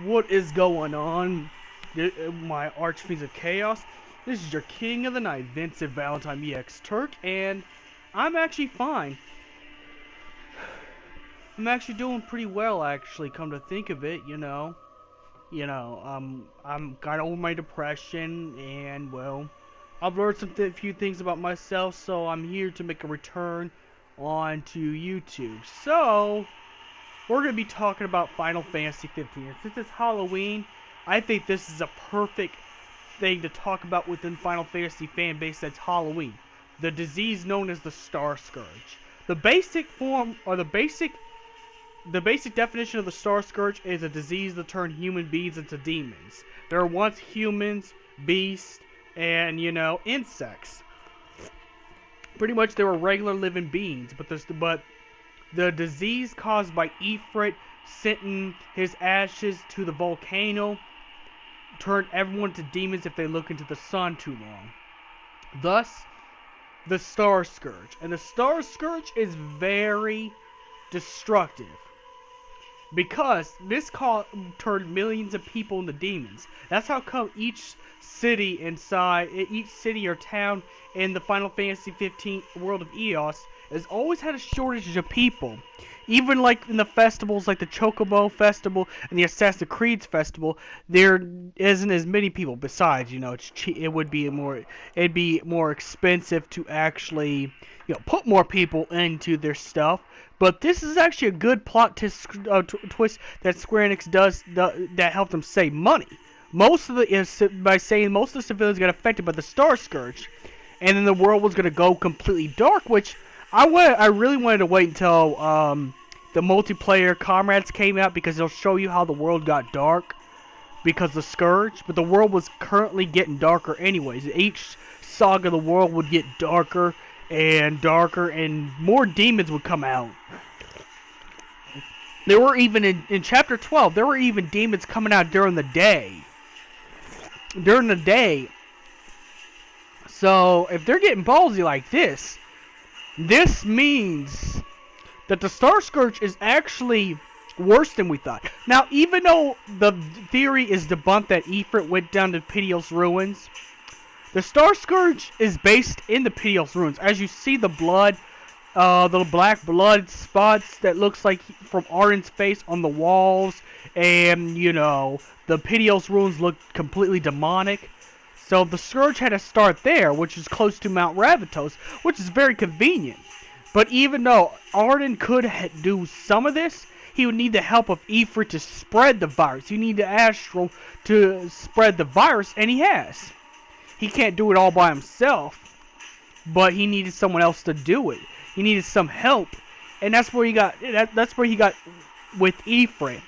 What is going on, my archfiends of chaos? This is your king of the night, Vincent Valentine EX Turk, and I'm actually fine. I'm actually doing pretty well, actually, come to think of it, I'm got over my depression, and, well, I've learned few things about myself, so I'm here to make a return onto YouTube. So, we're going to be talking about Final Fantasy 15. And since it's Halloween, I think this is a perfect thing to talk about within Final Fantasy fan base that's Halloween. The disease known as the Starscourge. The basic form, or the basic definition of the Starscourge is a disease that turns human beings into demons. There were once humans, beasts, and, insects. Pretty much they were regular living beings, but the disease caused by Ifrit sending his ashes to the volcano turned everyone to demons if they look into the sun too long. Thus, the Starscourge. And the Starscourge is very destructive, because this turned millions of people into demons. That's how come each city or town in the Final Fantasy 15 world of EOS has always had a shortage of people. Even like in the festivals, like the Chocobo Festival and the Assassin's Creed Festival, there isn't as many people. Besides, it'd be more expensive to actually, put more people into their stuff. But this is actually a good plot twist that Square Enix does that helped them save money. Most of the civilians got affected by the Starscourge, and then the world was gonna go completely dark, which I really wanted to wait until the multiplayer comrades came out, because they'll show you how the world got dark because of the Scourge. But the world was currently getting darker anyways. Each saga of the world would get darker and darker, and more demons would come out. There were even in chapter 12, there were even demons coming out during the day. So if they're getting ballsy like this means that the Starscourge is actually worse than we thought. Now, even though the theory is debunked that Ifrit went down to Pitios Ruins, the Starscourge is based in the Pitios Ruins. As you see the blood, the black blood spots that looks like from Arden's face on the walls, and, the Pitios Ruins look completely demonic. So the Scourge had to start there, which is close to Mount Ravatos, which is very convenient. But even though Arden could do some of this, he would need the help of Ifrit to spread the virus. He need the Astral to spread the virus, and he has. He can't do it all by himself, but he needed someone else to do it. He needed some help, and that's where he got. That's where he got with Ifrit.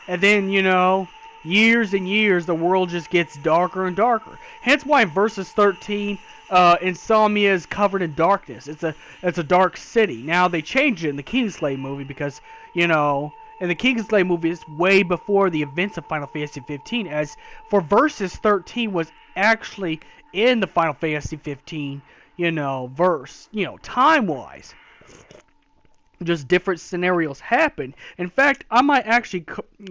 And then, years and years, the world just gets darker and darker. Hence why in Versus 13, Insomnia is covered in darkness. It's a dark city. Now they changed it in the Kingslave movie because, in the Kingslave movie is way before the events of Final Fantasy 15. As for Versus 13 was actually in the Final Fantasy 15, verse, time-wise. Just different scenarios happen. In fact, I might actually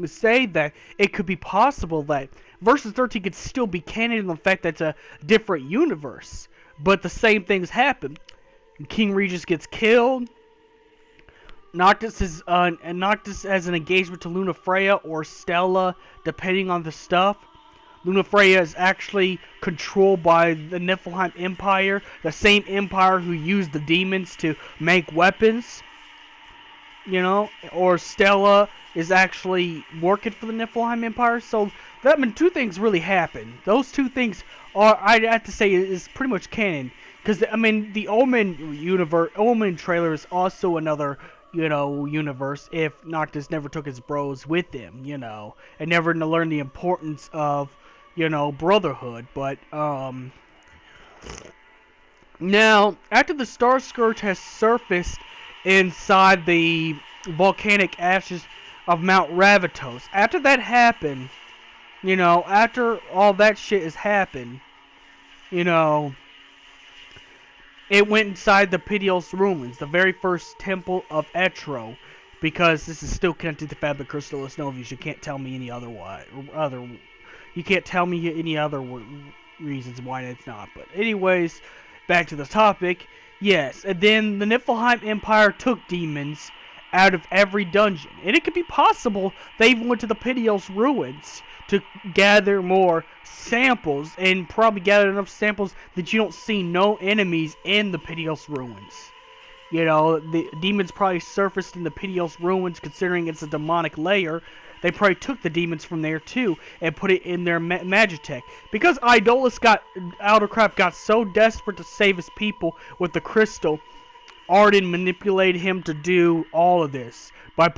say that it could be possible that Versus 13 could still be canon in the fact that it's a different universe, but the same things happen. King Regis gets killed. Noctis has an engagement to Lunafreya or Stella, depending on the stuff. Lunafreya is actually controlled by the Niflheim Empire, the same empire who used the demons to make weapons. Or Stella is actually working for the Niflheim Empire. So two things really happen. Those two things are, I'd have to say, is pretty much canon. Because the Omen trailer is also another, universe. If Noctis never took his bros with him, and never learned the importance of, brotherhood. But now after the Starscourge has surfaced inside the volcanic ashes of Mount Ravatos. After that happened, after all that shit has happened, it went inside the Pitios Ruins, the very first temple of Etro. because this is still connected to Fabric Crystallis Novius. You can't tell me any you can't tell me any other reasons why it's not. But anyways, back to the topic. Yes, and then the Niflheim Empire took demons out of every dungeon. And it could be possible they even went to the Pitios ruins to gather more samples, and probably gather enough samples that you don't see no enemies in the Pitios ruins. You know, the demons probably surfaced in the Pitios ruins, considering it's a demonic layer. They probably took the demons from there too and put it in their Magitech. Because Eldercraft got so desperate to save his people with the crystal, Arden manipulated him to do all of this by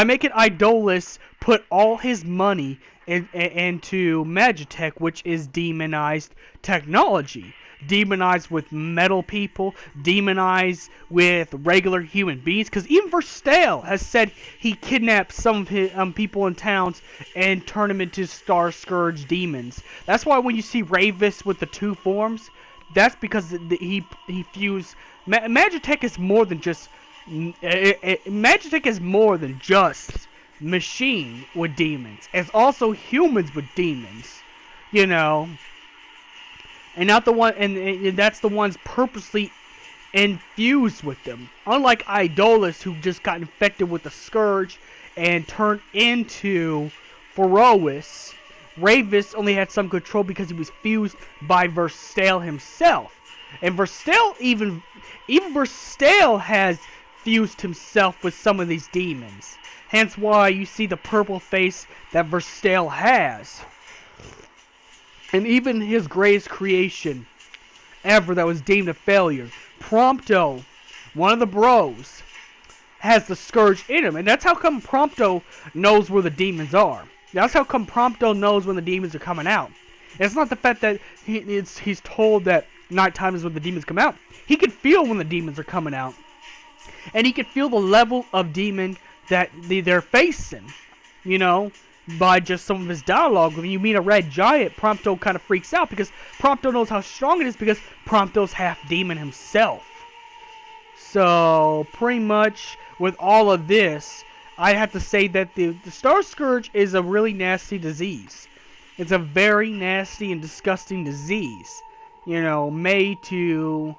making Idolus put all his money into Magitech, which is demonized technology. Demonized with metal people, demonized with regular human beings, because even Verstale has said he kidnapped some of his people in towns and turned them into Starscourge demons. That's why when you see Ravis with the two forms, that's because he fused. Magitech is more than just Magitech is more than just machine with demons. It's also humans with demons, you know. And not the one, and that's the ones purposely infused with them. Unlike Idolus, who just got infected with the Scourge and turned into Ferois, Ravis only had some control because he was fused by Verstale himself. And Verstale, even Verstale has fused himself with some of these demons. Hence why you see the purple face that Verstale has. And even his greatest creation ever that was deemed a failure, Prompto, one of the bros, has the Scourge in him. And that's how come Prompto knows where the demons are. That's how come Prompto knows when the demons are coming out. It's not the fact that he's told that nighttime is when the demons come out. He can feel when the demons are coming out. And he can feel the level of demon that they're facing, you know, by just some of his dialogue. When you meet a red giant, Prompto kind of freaks out because Prompto knows how strong it is because Prompto's half demon himself. So, pretty much with all of this, I have to say that the Starscourge is a really nasty disease. It's a very nasty and disgusting disease. You know, made to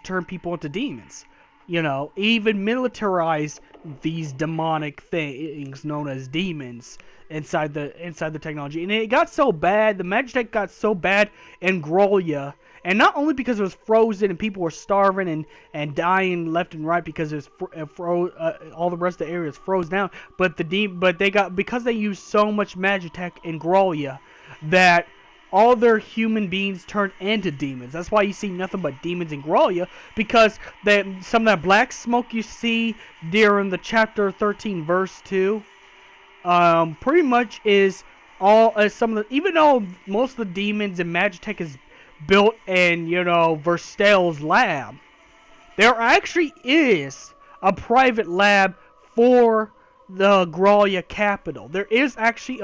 turn people into demons. You know, even militarize these demonic things known as demons inside the technology. And it got so bad, the Magitech got so bad in Grolia, and not only because it was frozen and people were starving and dying left and right because it was all the rest of the area is frozen down, but because they used so much Magitech in Grolia that all their human beings turned into demons. That's why you see nothing but demons in Grolia, because some of that black smoke you see during the chapter 13 verse 2 pretty much is all some of the, even though most of the demons in Magitech is built in, you know, Verstale's lab, there actually is a private lab for the Grolia capital. There is actually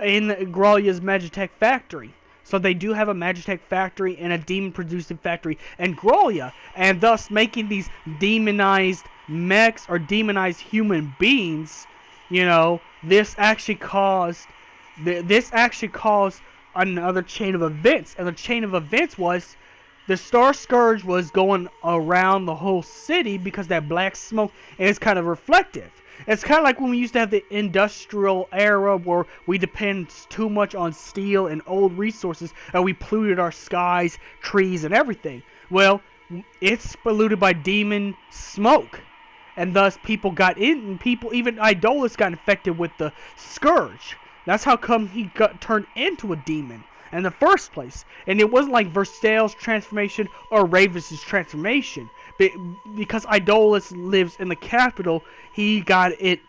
in Grolia's Magitech factory. So they do have a Magitech factory and a demon-producing factory in Grolia, and thus making these demonized mechs or demonized human beings. You know, this actually caused another chain of events, and the chain of events was the Starscourge was going around the whole city because that black smoke is kind of reflective. It's kind of like when we used to have the industrial era where we depend too much on steel and old resources and we polluted our skies, trees, and everything. Well, it's polluted by demon smoke. And thus people got in, and even Idolus got infected with the Scourge. That's how come he got turned into a demon in the first place. And it wasn't like Verstale's transformation or Ravis's transformation. Because Idolus lives in the capital, he got it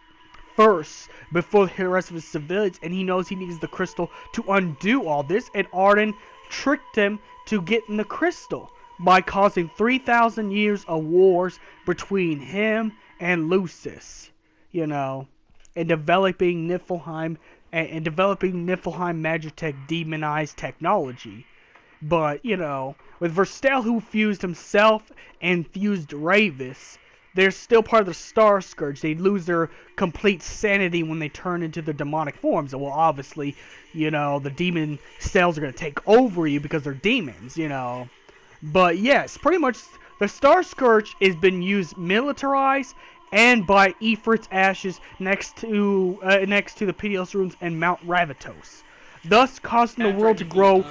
first before the rest of his civilians, and he knows he needs the crystal to undo all this, and Arden tricked him to get in the crystal by causing 3,000 years of wars between him and Lucis, you know, and developing Niflheim and developing Niflheim Magitech demonized technology. But, you know, with Verstel who fused himself and fused Ravis, they're still part of the Starscourge. They lose their complete sanity when they turn into their demonic forms. And well, obviously, you know, the demon cells are going to take over you because they're demons, you know. But yes, pretty much the Starscourge has been used militarized and by Ifrit's ashes next to the Pedios ruins and Mount Ravatos, thus causing the world to grow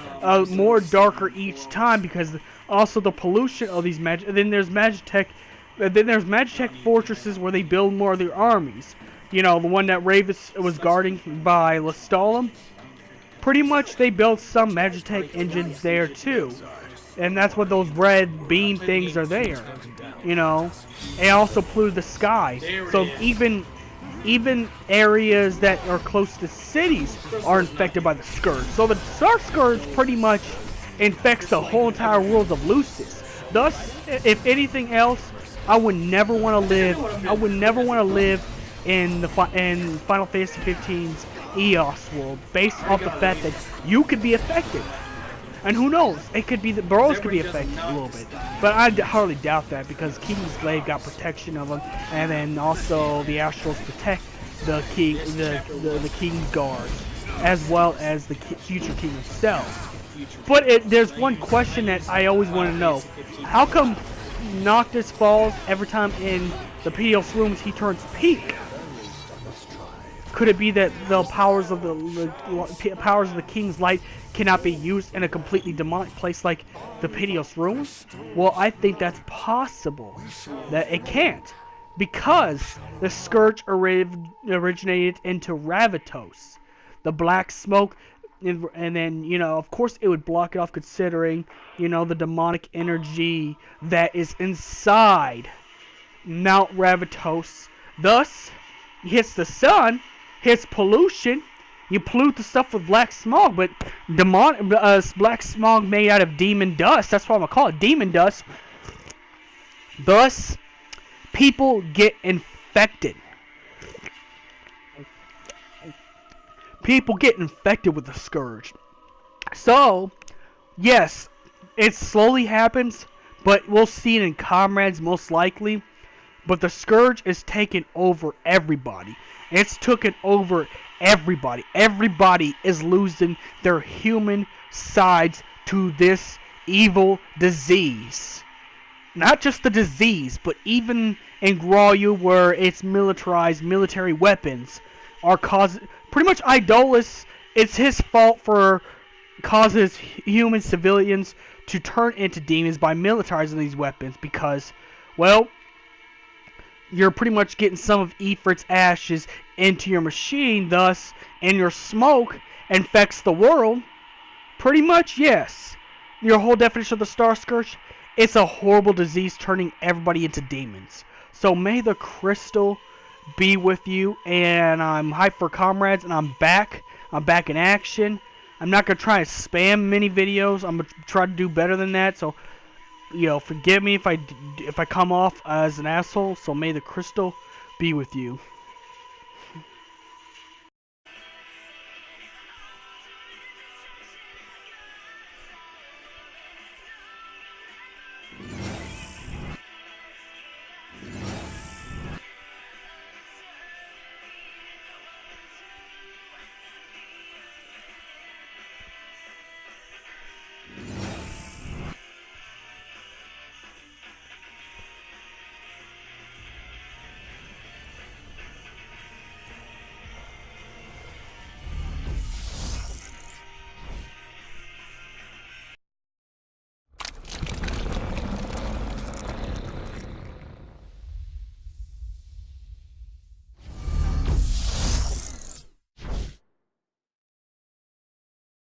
more darker each time because also the pollution of these magic. And then there's Magitech fortresses where they build more of their armies. You know, the one that Ravis was guarding by Lestalem. Pretty much they built some Magitech engines there too. And that's what those red beam things are there. You know, and also polluted the sky. So even areas that are close to cities are infected by the Scourge. So the Starscourge pretty much infects the whole entire world of Lucis. Thus, if anything else, I would never want to live. I would never want to live in Final Fantasy 15's EOS world, based off the fact that you could be affected. And who knows? It could be the Burrows could be affected a little bit, but I hardly doubt that because King's Glaive got protection of them, and then also the Astrals protect the king, the King's Guard, as well as the future king himself. But there's one question that I always want to know: how come Noctis falls every time in the Pedios rooms he turns pink? Could it be that the powers of the King's Light cannot be used in a completely demonic place like the Pedios ruins? Well, I think that's possible. That it can't. Because the Scourge originated into Ravatos. The black smoke, and then, you know, of course it would block it off considering, you know, the demonic energy that is inside Mount Ravatos. Thus, hits the sun, hits pollution. You pollute the stuff with black smog, but black smog made out of demon dust. That's what I'm gonna call it, demon dust. Thus, people get infected. People get infected with the Scourge. So, yes, it slowly happens, but we'll see it in Comrades most likely. But the Scourge is taking over everybody. It's taken over everybody. Everybody is losing their human sides to this evil disease. Not just the disease, but even in Grauyu, where it's militarized military weapons are causing... Pretty much Idolus, it's his fault for causes human civilians to turn into demons by militarizing these weapons because, well, you're pretty much getting some of Ifrit's ashes into your machine, thus, and your smoke infects the world. Pretty much, yes. Your whole definition of the Starscourge, it's a horrible disease turning everybody into demons. So may the crystal be with you, and I'm hyped for Comrades, and I'm back. I'm back in action. I'm not going to try to spam many videos. I'm going to try to do better than that, so, you know, forgive me if I come off as an asshole, so may the crystal be with you.